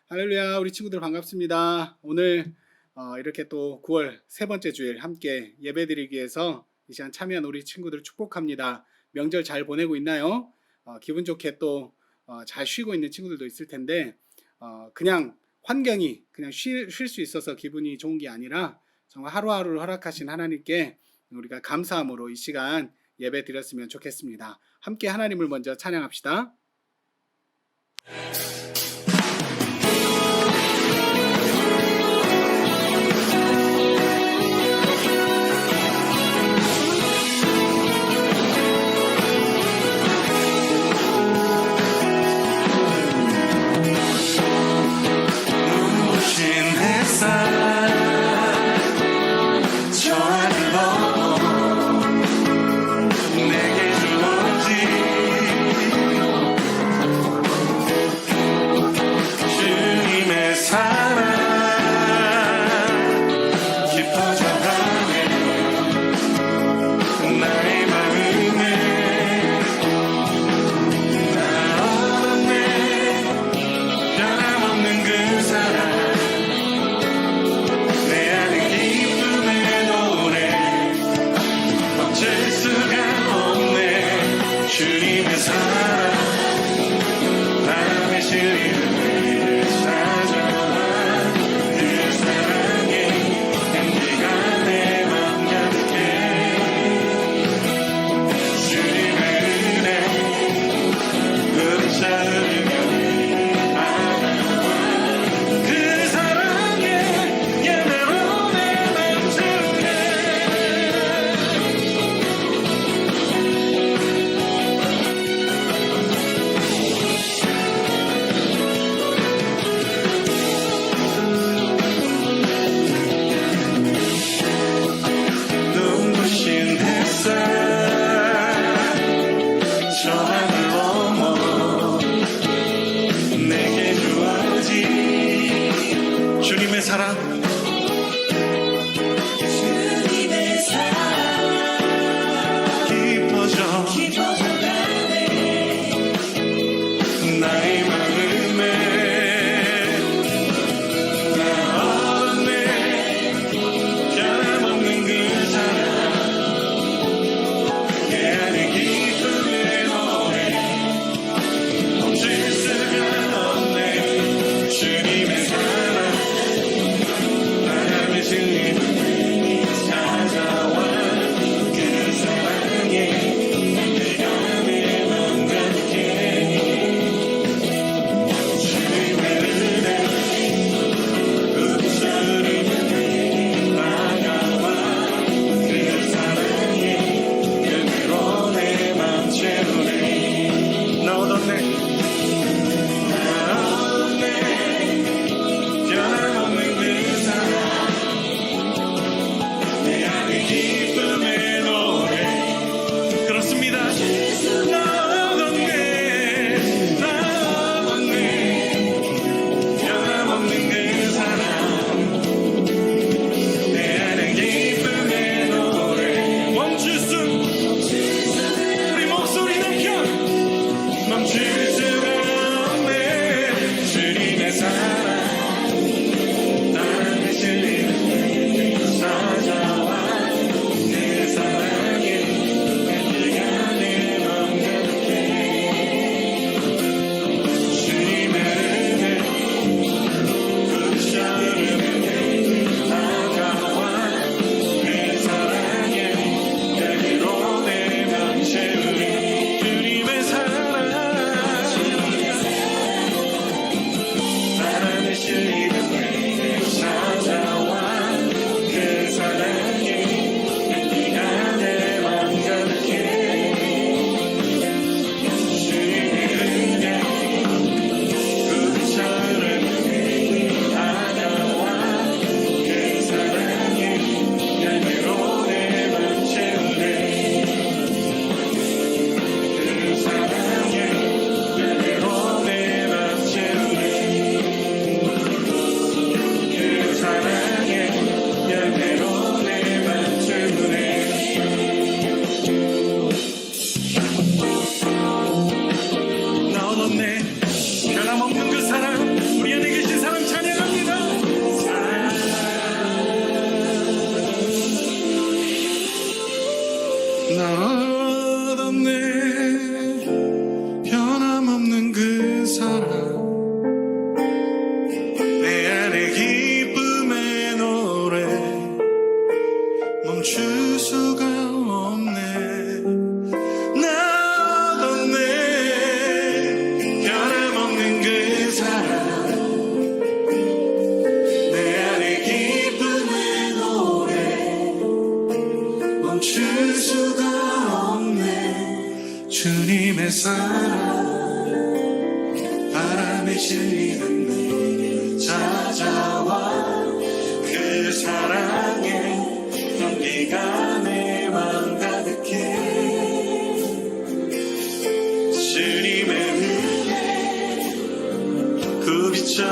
할렐루야, 우리 친구들 반갑습니다. 오늘 이렇게 또 9월 세 번째 주일 함께 예배드리기 위해서 이 시간 참여한 우리 친구들 축복합니다. 명절 잘 보내고 있나요? 기분 좋게 또 잘 쉬고 있는 친구들도 있을 텐데 그냥 환경이 그냥 쉴 수 있어서 기분이 좋은 게 아니라 정말 하루하루를 허락하신 하나님께 우리가 감사함으로 이 시간 예배 드렸으면 좋겠습니다. 함께 하나님을 먼저 찬양합시다.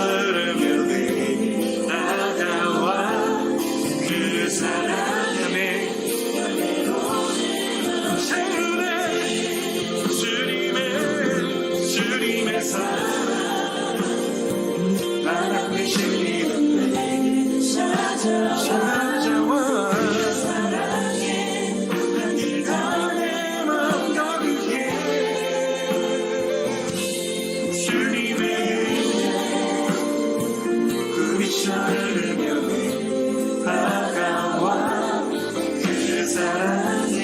흐르며 나가와 그 사랑 안에 채우네 주님의 사랑 바람 되시는 찾아와 네가 내 맘 거기에 주님의 그 비춰르며 다가와 그 사랑의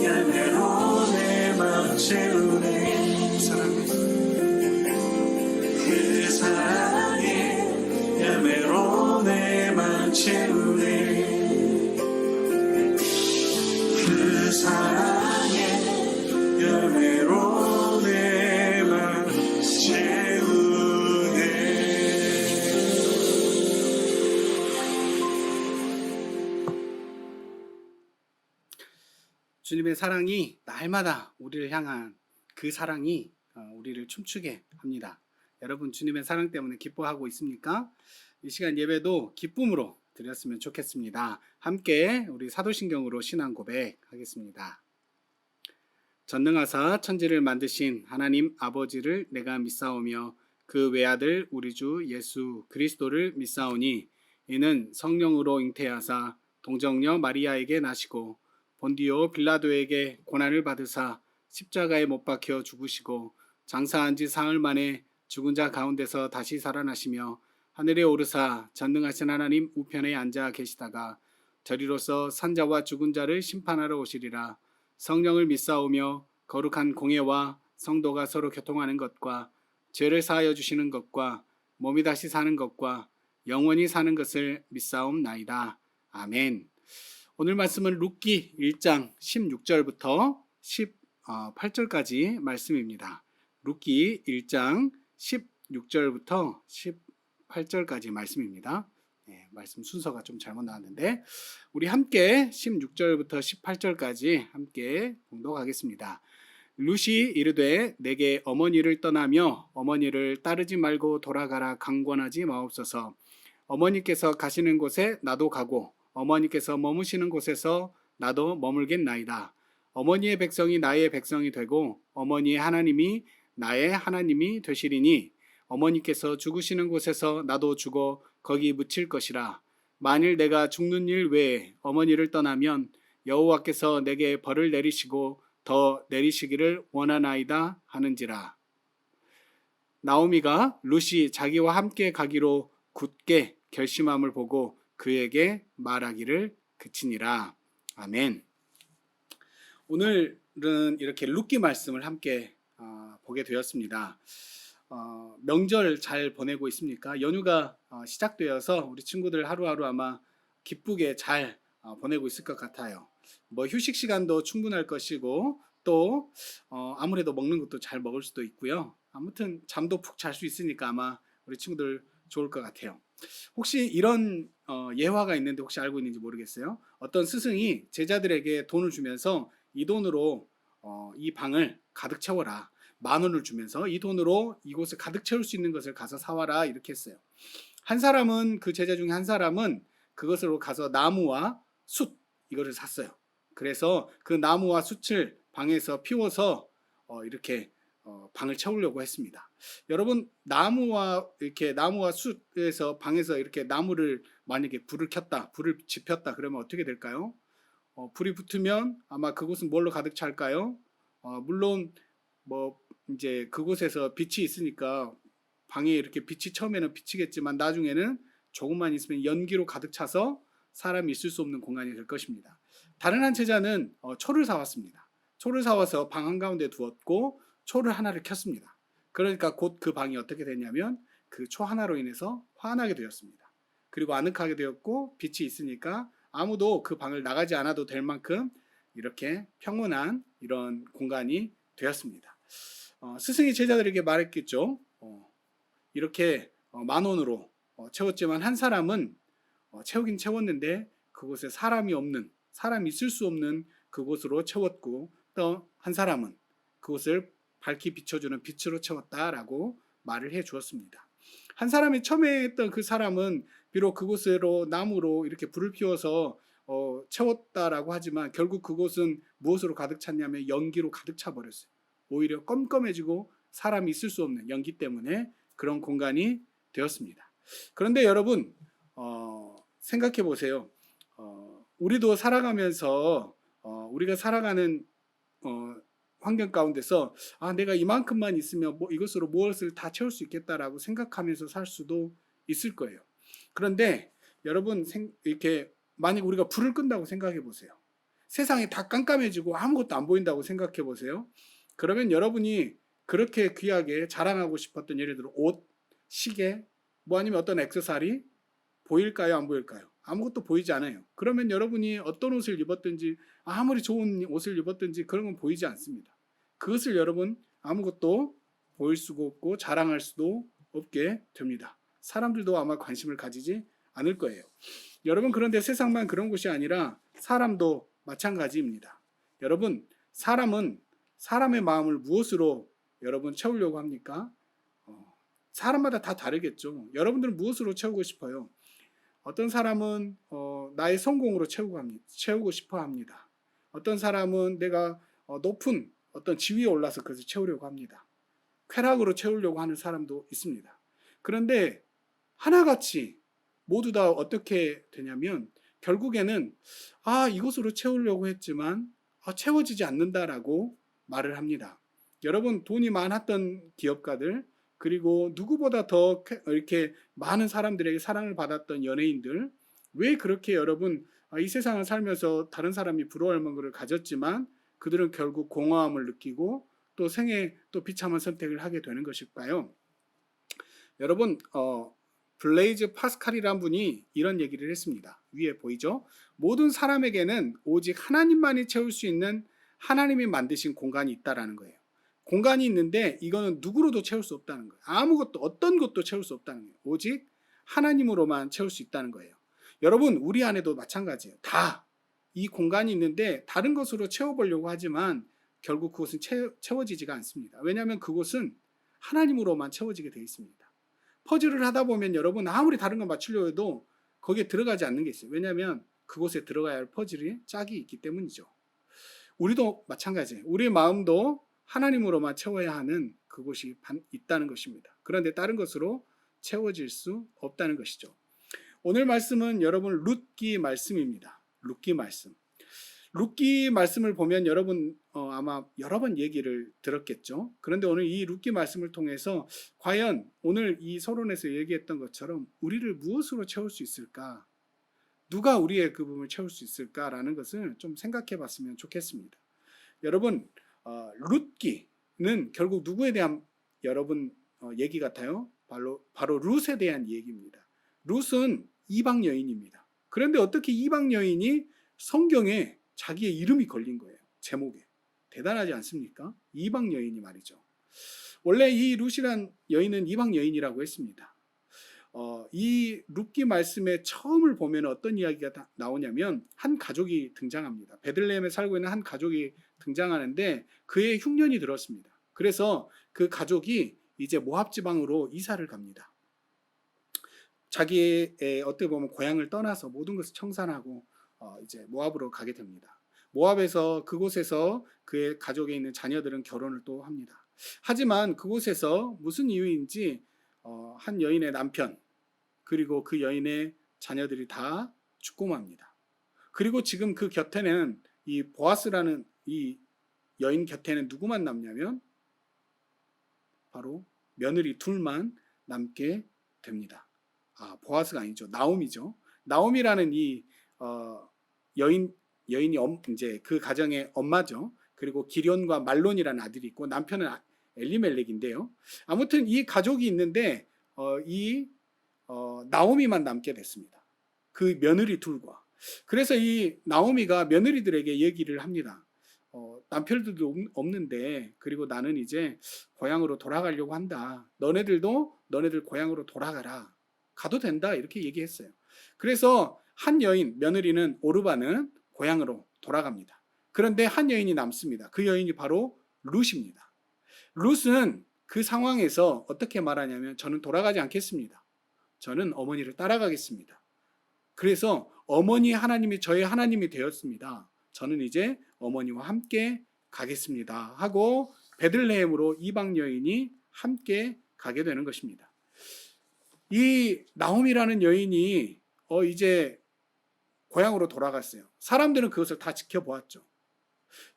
열매로 내 맘 채우네 그 사랑의 열매로 내 맘 채우네 그 사랑의 열매로 내 맘 채우네. 주님의 사랑이 날마다 우리를 향한 그 사랑이 우리를 춤추게 합니다. 여러분 주님의 사랑 때문에 기뻐하고 있습니까? 이 시간 예배도 기쁨으로 드렸으면 좋겠습니다. 함께 우리 사도신경으로 신앙 고백하겠습니다. 전능하사 천지를 만드신 하나님 아버지를 내가 믿사오며 그 외아들 우리 주 예수 그리스도를 믿사오니 이는 성령으로 잉태하사 동정녀 마리아에게 나시고 본디오 빌라도에게 고난을 받으사 십자가에 못 박혀 죽으시고 장사한 지 사흘 만에 죽은 자 가운데서 다시 살아나시며 하늘에 오르사 전능하신 하나님 우편에 앉아 계시다가 저리로서 산자와 죽은 자를 심판하러 오시리라. 성령을 믿사오며 거룩한 공예와 성도가 서로 교통하는 것과 죄를 사하여 주시는 것과 몸이 다시 사는 것과 영원히 사는 것을 믿사옵나이다. 아멘. 오늘 말씀은 룻기 1장 16절부터 18절까지 말씀입니다. 룻기 1장 16절부터 18절까지 말씀입니다. 네, 말씀 순서가 좀 잘못 나왔는데 우리 함께 16절부터 18절까지 함께 봉독하겠습니다. 룻이 이르되 내게 어머니를 떠나며 어머니를 따르지 말고 돌아가라 강권하지 마옵소서. 어머니께서 가시는 곳에 나도 가고 어머니께서 머무시는 곳에서 나도 머물겠나이다. 어머니의 백성이 나의 백성이 되고 어머니의 하나님이 나의 하나님이 되시리니 어머니께서 죽으시는 곳에서 나도 죽어 거기 묻힐 것이라. 만일 내가 죽는 일 외에 어머니를 떠나면 여호와께서 내게 벌을 내리시고 더 내리시기를 원하나이다 하는지라. 나오미가 룻이 자기와 함께 가기로 굳게 결심함을 보고 그에게 말하기를 그치니라. 아멘. 오늘은 이렇게 룻기 말씀을 함께 보게 되었습니다. 명절 잘 보내고 있습니까? 연휴가 시작되어서 우리 친구들 하루하루 아마 기쁘게 잘 보내고 있을 것 같아요. 뭐 휴식 시간도 충분할 것이고 또 아무래도 먹는 것도 잘 먹을 수도 있고요. 아무튼 잠도 푹 잘 수 있으니까 아마 우리 친구들 좋을 것 같아요. 혹시 이런 예화가 있는데 혹시 알고 있는지 모르겠어요. 어떤 스승이 제자들에게 돈을 주면서 이 돈으로 이 방을 가득 채워라. 10,000원을 주면서 이 돈으로 이곳을 가득 채울 수 있는 것을 가서 사와라 이렇게 했어요. 한 사람은 그 제자 중에 한 사람은 그것으로 가서 나무와 숯 이거를 샀어요. 그래서 그 나무와 숯을 방에서 피워서 이렇게 방을 채우려고 했습니다. 여러분 나무와 숯에서 방에서 이렇게 나무를 만약에 불을 지폈다 그러면 어떻게 될까요? 불이 붙으면 아마 그곳은 뭘로 가득 찰까요? 물론 뭐 이제 그곳에서 빛이 있으니까 방에 이렇게 빛이 처음에는 비치겠지만 나중에는 조금만 있으면 연기로 가득 차서 사람이 있을 수 없는 공간이 될 것입니다. 다른 한 제자는 초를 사왔습니다. 초를 사와서 방 한가운데 두었고 초를 하나를 켰습니다. 그러니까 곧 그 방이 어떻게 됐냐면 그 초 하나로 인해서 환하게 되었습니다. 그리고 아늑하게 되었고 빛이 있으니까 아무도 그 방을 나가지 않아도 될 만큼 이렇게 평온한 이런 공간이 되었습니다. 스승이 제자들에게 말했겠죠. 이렇게 10,000원으로 채웠지만 한 사람은 채우긴 채웠는데 그곳에 사람이 있을 수 없는 그곳으로 채웠고 또 한 사람은 그곳을 밝히 비춰주는 빛으로 채웠다라고 말을 해 주었습니다. 한 사람이 처음에 했던 그 사람은 비록 그곳으로 나무로 이렇게 불을 피워서 채웠다라고 하지만 결국 그곳은 무엇으로 가득 찼냐면 연기로 가득 차 버렸어요. 오히려 껌껌해지고 사람이 있을 수 없는 연기 때문에 그런 공간이 되었습니다. 그런데 여러분 생각해 보세요. 우리도 살아가면서 우리가 살아가는 환경 가운데서 내가 이만큼만 있으면 이것으로 무엇을 다 채울 수 있겠다라고 생각하면서 살 수도 있을 거예요. 그런데 여러분 이렇게 만약 우리가 불을 끈다고 생각해 보세요. 세상이 다 깜깜해지고 아무것도 안 보인다고 생각해 보세요. 그러면 여러분이 그렇게 귀하게 자랑하고 싶었던 예를 들어 옷, 시계, 아니면 어떤 액세서리 보일까요? 안 보일까요? 아무것도 보이지 않아요. 그러면 여러분이 어떤 옷을 입었든지 아무리 좋은 옷을 입었든지 그런 건 보이지 않습니다. 그것을 여러분 아무것도 보일 수가 없고 자랑할 수도 없게 됩니다. 사람들도 아마 관심을 가지지 않을 거예요. 여러분 그런데 세상만 그런 것이 아니라 사람도 마찬가지입니다. 여러분 사람은 사람의 마음을 무엇으로 여러분 채우려고 합니까? 사람마다 다 다르겠죠. 여러분들은 무엇으로 채우고 싶어요? 어떤 사람은 나의 성공으로 채우고 싶어 합니다. 어떤 사람은 내가 높은 어떤 지위에 올라서 그것을 채우려고 합니다. 쾌락으로 채우려고 하는 사람도 있습니다. 그런데 하나같이 모두 다 어떻게 되냐면 결국에는 이것으로 채우려고 했지만 채워지지 않는다라고 말을 합니다. 여러분 돈이 많았던 기업가들 그리고 누구보다 더 이렇게 많은 사람들에게 사랑을 받았던 연예인들 왜 그렇게 여러분 이 세상을 살면서 다른 사람이 부러워할 만한 것을 가졌지만 그들은 결국 공허함을 느끼고 또 생애 또 비참한 선택을 하게 되는 것일까요? 여러분 블레이즈 파스칼이란 분이 이런 얘기를 했습니다. 위에 보이죠? 모든 사람에게는 오직 하나님만이 채울 수 있는 하나님이 만드신 공간이 있다라는 거예요. 공간이 있는데 이거는 누구로도 채울 수 없다는 거예요. 아무것도 어떤 것도 채울 수 없다는 거예요. 오직 하나님으로만 채울 수 있다는 거예요. 여러분 우리 안에도 마찬가지예요. 다 이 공간이 있는데 다른 것으로 채워보려고 하지만 결국 그것은 채워지지가 않습니다. 왜냐하면 그곳은 하나님으로만 채워지게 되어 있습니다. 퍼즐을 하다 보면 여러분 아무리 다른 걸 맞추려 해도 거기에 들어가지 않는 게 있어요. 왜냐하면 그곳에 들어가야 할 퍼즐이 짝이 있기 때문이죠. 우리도 마찬가지예요. 우리의 마음도 하나님으로만 채워야 하는 그곳이 있다는 것입니다. 그런데 다른 것으로 채워질 수 없다는 것이죠. 오늘 말씀은 여러분 룻기 말씀입니다. 룻기 말씀. 룻기 말씀을 보면 여러분 아마 여러 번 얘기를 들었겠죠. 그런데 오늘 이 룻기 말씀을 통해서 과연 오늘 이 서론에서 얘기했던 것처럼 우리를 무엇으로 채울 수 있을까? 누가 우리의 그 부분을 채울 수 있을까라는 것을 좀 생각해 봤으면 좋겠습니다. 여러분 룻기는 결국 누구에 대한 여러분 얘기 같아요? 바로 룻에 대한 얘기입니다. 룻은 이방 여인입니다. 그런데 어떻게 이방 여인이 성경에 자기의 이름이 걸린 거예요. 제목에. 대단하지 않습니까? 이방 여인이 말이죠. 원래 이 룻이란 여인은 이방 여인이라고 했습니다. 이 룻기 말씀의 처음을 보면 어떤 이야기가 나오냐면 한 가족이 등장합니다. 베들레헴에 살고 있는 한 가족이 등장하는데 그의 흉년이 들었습니다. 그래서 그 가족이 이제 모압 지방으로 이사를 갑니다. 자기의 어떻게 보면 고향을 떠나서 모든 것을 청산하고 이제 모압으로 가게 됩니다. 모압에서 그곳에서 그의 가족에 있는 자녀들은 결혼을 또 합니다. 하지만 그곳에서 무슨 이유인지 한 여인의 남편 그리고 그 여인의 자녀들이 다 죽고 맙니다. 그리고 지금 그 곁에는 이 보아스라는 이 여인 곁에는 누구만 남냐면 바로 며느리 둘만 남게 됩니다. 보아스가 아니죠. 나오미죠. 나오미라는 이 여인이 이제 그 가정의 엄마죠. 그리고 기련과 말론이라는 아들이 있고 남편은 엘리멜렉인데요. 아무튼 이 가족이 있는데 나오미만 남게 됐습니다. 그 며느리 둘과. 그래서 이 나오미가 며느리들에게 얘기를 합니다. 남편들도 없는데 그리고 나는 이제 고향으로 돌아가려고 한다. 너네들 고향으로 돌아가라. 가도 된다 이렇게 얘기했어요. 그래서 한 여인 며느리는 오르바는 고향으로 돌아갑니다. 그런데 한 여인이 남습니다. 그 여인이 바로 룻입니다. 룻은 그 상황에서 어떻게 말하냐면 저는 돌아가지 않겠습니다. 저는 어머니를 따라가겠습니다. 그래서 어머니 하나님이 저의 하나님이 되었습니다. 저는 이제 어머니와 함께 가겠습니다. 하고 베들레헴으로 이방 여인이 함께 가게 되는 것입니다. 이 나홈이라는 여인이 이제 고향으로 돌아갔어요. 사람들은 그것을 다 지켜보았죠.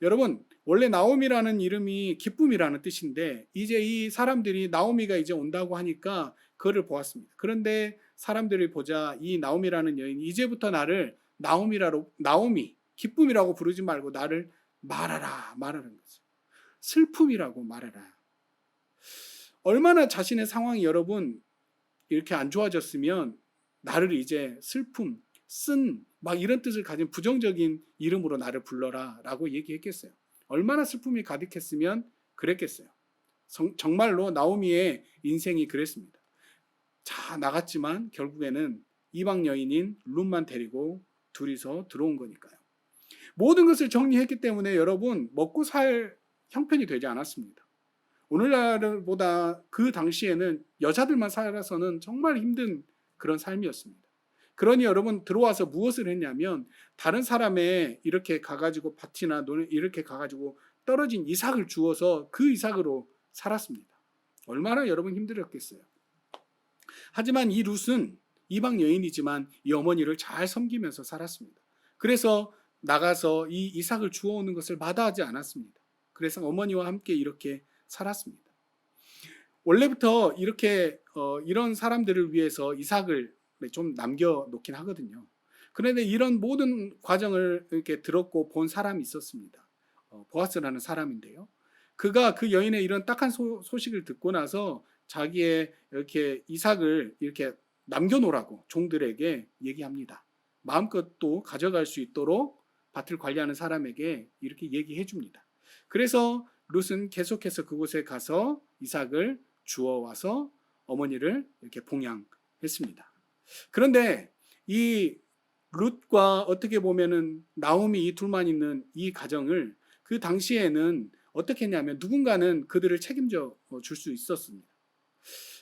여러분, 원래 나옴이라는 이름이 기쁨이라는 뜻인데 이제 이 사람들이 나오미가 이제 온다고 하니까 그거를 보았습니다. 그런데 사람들이 보자 이 나옴이라는 여인이 이제부터 나를 나오미, 기쁨이라고 부르지 말고 나를 말하라는 거죠. 슬픔이라고 말해라. 얼마나 자신의 상황이 여러분 이렇게 안 좋아졌으면 나를 이제 슬픔, 막 이런 뜻을 가진 부정적인 이름으로 나를 불러라 라고 얘기했겠어요. 얼마나 슬픔이 가득했으면 그랬겠어요. 정말로 나오미의 인생이 그랬습니다. 자, 나갔지만 결국에는 이방 여인인 룻만 데리고 둘이서 들어온 거니까요. 모든 것을 정리했기 때문에 여러분 먹고 살 형편이 되지 않았습니다. 오늘날보다 그 당시에는 여자들만 살아서는 정말 힘든 그런 삶이었습니다. 그러니 여러분 들어와서 무엇을 했냐면 다른 사람의 이렇게 가가지고 밭이나 논에 이렇게 가가지고 떨어진 이삭을 주워서 그 이삭으로 살았습니다. 얼마나 여러분 힘들었겠어요. 하지만 이 룻은 이방 여인이지만 이 어머니를 잘 섬기면서 살았습니다. 그래서 나가서 이 이삭을 주워오는 것을 마다하지 않았습니다. 그래서 어머니와 함께 이렇게 살았습니다. 원래부터 이렇게 이런 사람들을 위해서 이삭을 좀 남겨놓긴 하거든요. 그런데 이런 모든 과정을 이렇게 들었고 본 사람이 있었습니다. 보아스라는 사람인데요. 그가 그 여인의 이런 딱한 소식을 듣고 나서 자기의 이렇게 이삭을 이렇게 남겨놓으라고 종들에게 얘기합니다. 마음껏 또 가져갈 수 있도록 밭을 관리하는 사람에게 이렇게 얘기해 줍니다. 그래서 룻은 계속해서 그곳에 가서 이삭을 주워와서 어머니를 이렇게 봉양했습니다. 그런데 이 룻과 어떻게 보면은 나오미 이 둘만 있는 이 가정을 그 당시에는 어떻게 했냐면 누군가는 그들을 책임져 줄 수 있었습니다.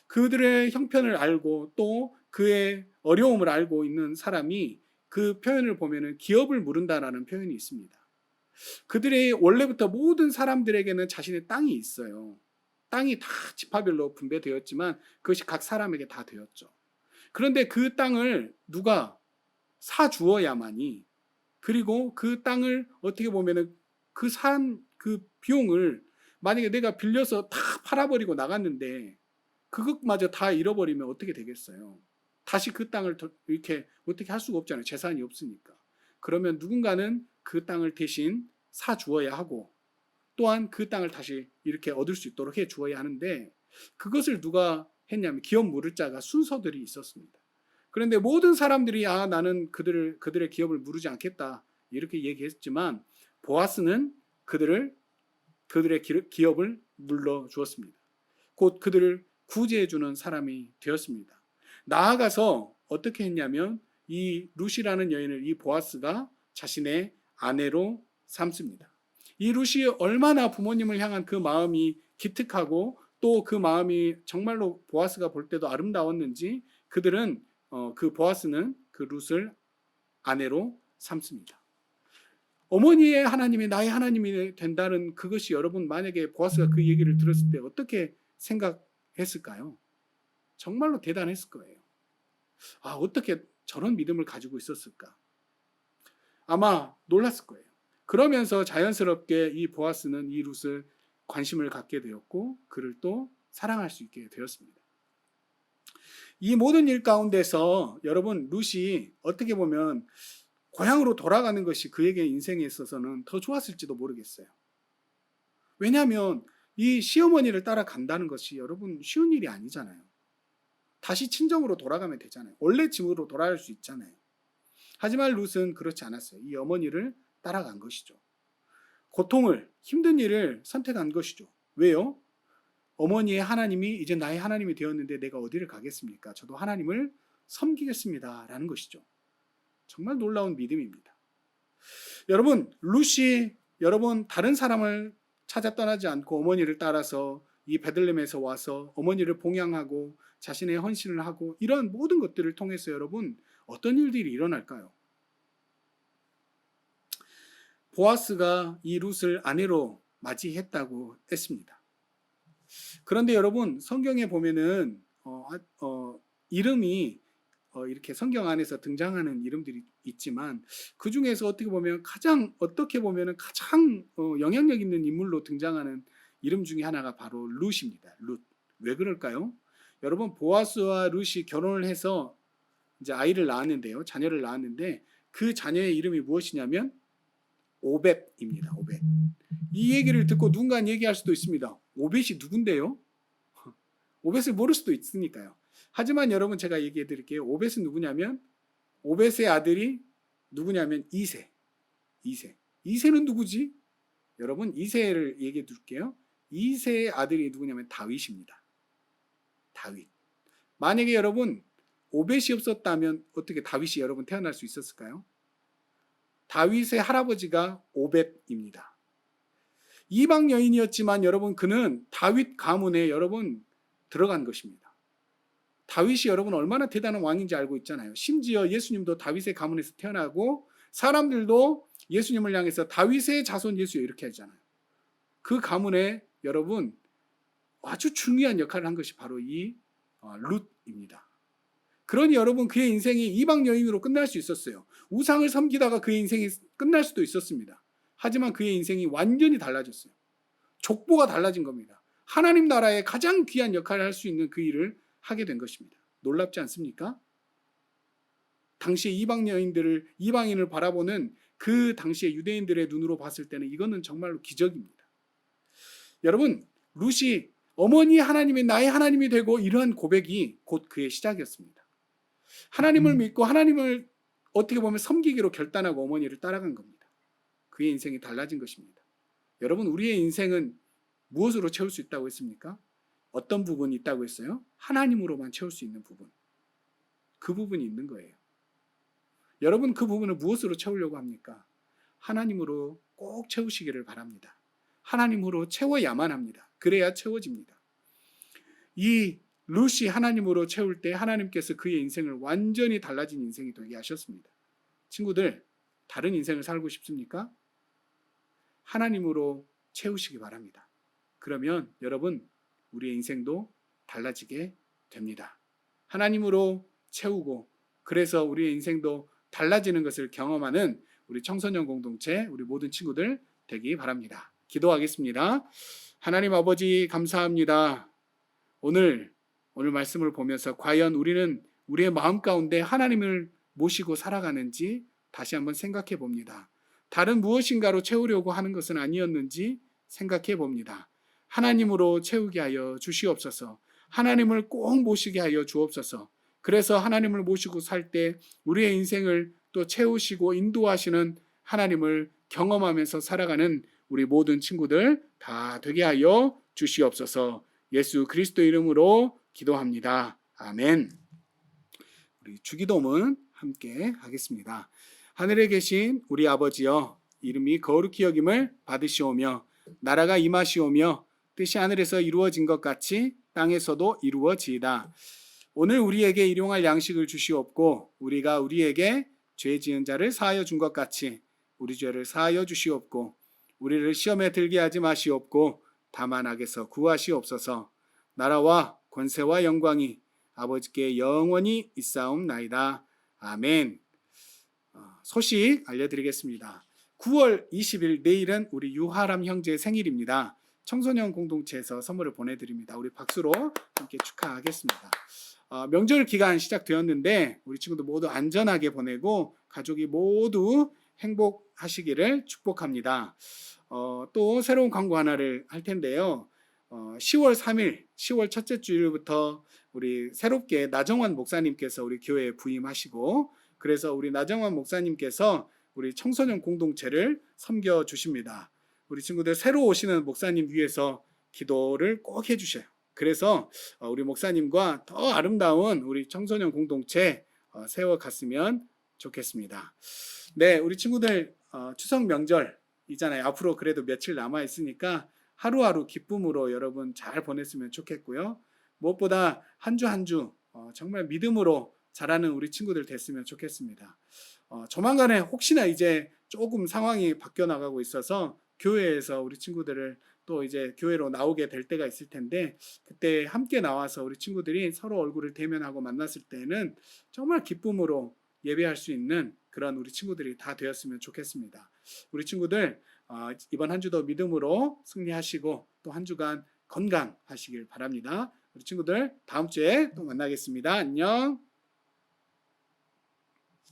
그들의 형편을 알고 또 그의 어려움을 알고 있는 사람이 그 표현을 보면은 기업을 물은다라는 표현이 있습니다. 그들이 원래부터 모든 사람들에게는 자신의 땅이 있어요. 땅이 다 지파별로 분배되었지만 그것이 각 사람에게 다 되었죠. 그런데 그 땅을 누가 사주어야만이, 그리고 그 땅을 어떻게 보면은 그 비용을 만약에 내가 빌려서 다 팔아버리고 나갔는데 그것마저 다 잃어버리면 어떻게 되겠어요? 다시 그 땅을 이렇게 어떻게 할 수가 없잖아요. 재산이 없으니까. 그러면 누군가는 그 땅을 대신 사주어야 하고 또한 그 땅을 다시 이렇게 얻을 수 있도록 해 주어야 하는데 그것을 누가 했냐면 기업 물을 자가 순서들이 있었습니다. 그런데 모든 사람들이 나는 그들의 기업을 무르지 않겠다 이렇게 얘기했지만 보아스는 그들의 기업을 물러 주었습니다. 곧 그들을 구제해 주는 사람이 되었습니다. 나아가서 어떻게 했냐면 이 룻이라는 여인을 이 보아스가 자신의 아내로 삼습니다. 이 룻이 얼마나 부모님을 향한 그 마음이 기특하고 또 그 마음이 정말로 보아스가 볼 때도 아름다웠는지 그 보아스는 그 룻을 아내로 삼습니다. 어머니의 하나님이 나의 하나님이 된다는 그것이 여러분 만약에 보아스가 그 얘기를 들었을 때 어떻게 생각했을까요? 정말로 대단했을 거예요. 어떻게 저런 믿음을 가지고 있었을까? 아마 놀랐을 거예요. 그러면서 자연스럽게 이 보아스는 이 룻을 관심을 갖게 되었고 그를 또 사랑할 수 있게 되었습니다. 이 모든 일 가운데서 여러분 룻이 어떻게 보면 고향으로 돌아가는 것이 그에게 인생에 있어서는 더 좋았을지도 모르겠어요. 왜냐하면 이 시어머니를 따라간다는 것이 여러분 쉬운 일이 아니잖아요. 다시 친정으로 돌아가면 되잖아요. 원래 집으로 돌아갈 수 있잖아요. 하지만 룻은 그렇지 않았어요. 이 어머니를 따라간 것이죠. 고통을, 힘든 일을 선택한 것이죠. 왜요? 어머니의 하나님이 이제 나의 하나님이 되었는데 내가 어디를 가겠습니까? 저도 하나님을 섬기겠습니다. 라는 것이죠. 정말 놀라운 믿음입니다. 여러분, 룻이 다른 사람을 찾아 떠나지 않고 어머니를 따라서 이 베들레헴에서 와서 어머니를 봉양하고 자신의 헌신을 하고 이런 모든 것들을 통해서 여러분 어떤 일들이 일어날까요? 보아스가 이 룻을 아내로 맞이했다고 했습니다. 그런데 여러분 성경에 보면은 이름이 이렇게 성경 안에서 등장하는 이름들이 있지만 그 중에서 어떻게 보면 가장 영향력 있는 인물로 등장하는 이름 중에 하나가 바로 룻입니다. 룻. 왜 그럴까요? 여러분 보아스와 룻이 결혼을 해서 이제 아이를 낳았는데요. 자녀를 낳았는데 그 자녀의 이름이 무엇이냐면 오벳입니다. 오벳. 이 얘기를 듣고 누군가 얘기할 수도 있습니다. 오벳이 누군데요? 오벳을 모를 수도 있으니까요. 하지만 여러분 제가 얘기해 드릴게요. 오벳은 누구냐면 오벳의 아들이 누구냐면 이세. 이세는 누구지? 여러분 이세를 얘기해 드릴게요. 이세의 아들이 누구냐면 다윗입니다. 다윗. 만약에 여러분 오벳이 없었다면 어떻게 다윗이 여러분 태어날 수 있었을까요? 다윗의 할아버지가 오벳입니다. 이방 여인이었지만 여러분 그는 다윗 가문에 여러분 들어간 것입니다. 다윗이 여러분 얼마나 대단한 왕인지 알고 있잖아요. 심지어 예수님도 다윗의 가문에서 태어나고 사람들도 예수님을 향해서 다윗의 자손 예수여 이렇게 하잖아요. 그 가문에 여러분 아주 중요한 역할을 한 것이 바로 이 룻입니다. 그러니 여러분 그의 인생이 이방 여인으로 끝날 수 있었어요. 우상을 섬기다가 그의 인생이 끝날 수도 있었습니다. 하지만 그의 인생이 완전히 달라졌어요. 족보가 달라진 겁니다. 하나님 나라의 가장 귀한 역할을 할 수 있는 그 일을 하게 된 것입니다. 놀랍지 않습니까? 당시에 이방인을 바라보는 그 당시에 유대인들의 눈으로 봤을 때는 이거는 정말로 기적입니다. 여러분 룻이 어머니 하나님이 나의 하나님이 되고 이러한 고백이 곧 그의 시작이었습니다. 하나님을 믿고 하나님을 어떻게 보면 섬기기로 결단하고 어머니를 따라간 겁니다. 그의 인생이 달라진 것입니다. 여러분 우리의 인생은 무엇으로 채울 수 있다고 했습니까? 어떤 부분이 있다고 했어요? 하나님으로만 채울 수 있는 부분. 그 부분이 있는 거예요. 여러분 그 부분을 무엇으로 채우려고 합니까? 하나님으로 꼭 채우시기를 바랍니다. 하나님으로 채워야만 합니다. 그래야 채워집니다. 이 룻이 하나님으로 채울 때 하나님께서 그의 인생을 완전히 달라진 인생이 되게 하셨습니다. 친구들, 다른 인생을 살고 싶습니까? 하나님으로 채우시기 바랍니다. 그러면 여러분 우리의 인생도 달라지게 됩니다. 하나님으로 채우고 그래서 우리의 인생도 달라지는 것을 경험하는 우리 청소년 공동체 우리 모든 친구들 되기 바랍니다. 기도하겠습니다. 하나님 아버지 감사합니다. 오늘 말씀을 보면서 과연 우리는 우리의 마음 가운데 하나님을 모시고 살아가는지 다시 한번 생각해 봅니다. 다른 무엇인가로 채우려고 하는 것은 아니었는지 생각해 봅니다. 하나님으로 채우게 하여 주시옵소서. 하나님을 꼭 모시게 하여 주옵소서. 그래서 하나님을 모시고 살 때 우리의 인생을 또 채우시고 인도하시는 하나님을 경험하면서 살아가는 우리 모든 친구들 다 되게 하여 주시옵소서. 예수 그리스도 이름으로 기도합니다. 아멘. 우리 주기도문 함께 하겠습니다. 하늘에 계신 우리 아버지여, 이름이 거룩히 여김을 받으시오며 나라가 임하시오며 뜻이 하늘에서 이루어진 것 같이 땅에서도 이루어지이다. 오늘 우리에게 일용할 양식을 주시옵고 우리가 우리에게 죄 지은 자를 사하여 준 것 같이 우리 죄를 사하여 주시옵고 우리를 시험에 들게 하지 마시옵고 다만 악에서 구하시옵소서. 나라와 권세와 영광이 아버지께 영원히 있사옵나이다. 아멘. 소식 알려드리겠습니다. 9월 20일 내일은 우리 유하람 형제의 생일입니다. 청소년 공동체에서 선물을 보내드립니다. 우리 박수로 함께 축하하겠습니다. 명절 기간 시작되었는데 우리 친구들 모두 안전하게 보내고 가족이 모두 행복하시기를 축복합니다. 또 새로운 광고 하나를 할 텐데요. 10월 3일, 10월 첫째 주일부터 우리 새롭게 나정환 목사님께서 우리 교회에 부임하시고 그래서 우리 나정환 목사님께서 우리 청소년 공동체를 섬겨 주십니다. 우리 친구들 새로 오시는 목사님 위해서 기도를 꼭 해주셔요. 그래서 우리 목사님과 더 아름다운 우리 청소년 공동체 세워갔으면 좋겠습니다. 네, 우리 친구들 추석 명절 있잖아요. 앞으로 그래도 며칠 남아 있으니까 하루하루 기쁨으로 여러분 잘 보냈으면 좋겠고요. 무엇보다 한 주 한 주 정말 믿음으로 자라는 우리 친구들 됐으면 좋겠습니다. 조만간에 혹시나 이제 조금 상황이 바뀌어 나가고 있어서 교회에서 우리 친구들을 또 이제 교회로 나오게 될 때가 있을 텐데, 그때 함께 나와서 우리 친구들이 서로 얼굴을 대면하고 만났을 때는 정말 기쁨으로 예배할 수 있는 그런 우리 친구들이 다 되었으면 좋겠습니다. 우리 친구들 이번 한 주도 믿음으로 승리하시고 또 한 주간 건강하시길 바랍니다. 우리 친구들 다음 주에 또 만나겠습니다. 안녕.